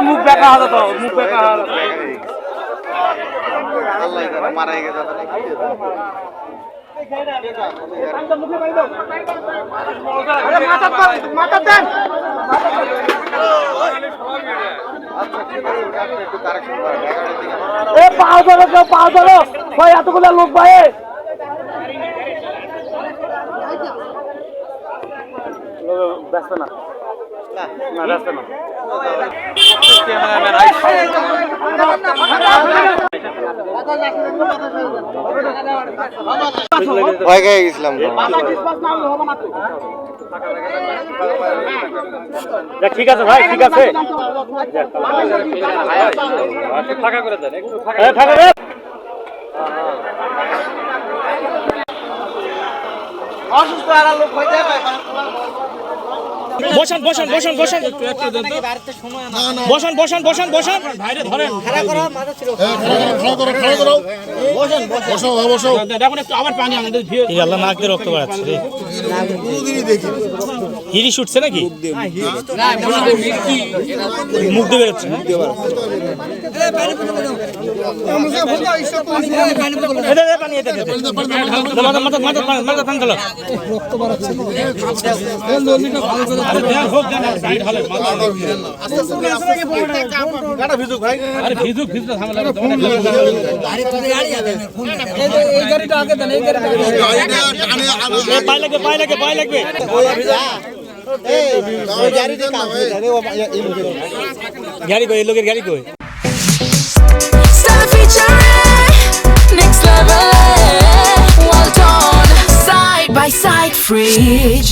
মুখ বেকা হলো তো, মুখ বেকা হলো। আল্লাহ জানে মারাই গেছে মাথা দেন। এ পাও ধরো, কেউ পাও ধরো ভাই, এতগুলো লোক ভাই। ব্যস্ত না, না ব্যস্ত না। ভয় খেয়ে গেছিলাম। ঠিক আছে ভাই, ঠিক আছে। ফাঁকা করে দেন, ফাঁকা দেন। অসুস্থ আর লোক হইতে বসেন বসেন বসেন বসেন বসেন বসেন বসেন বসেন ভাইরে ধরেন। দেখুন একটু আবার পানি আমাদের আল্লাহ নাক দিয়ে রক্ত বাড়াচ্ছে রে। হিরি শুটছে নাকি? মুখ দিয়ে বেরোচ্ছে। গাড়ি কই, এই লোকের গাড়ি কই? Next level, well done, side by side fridge.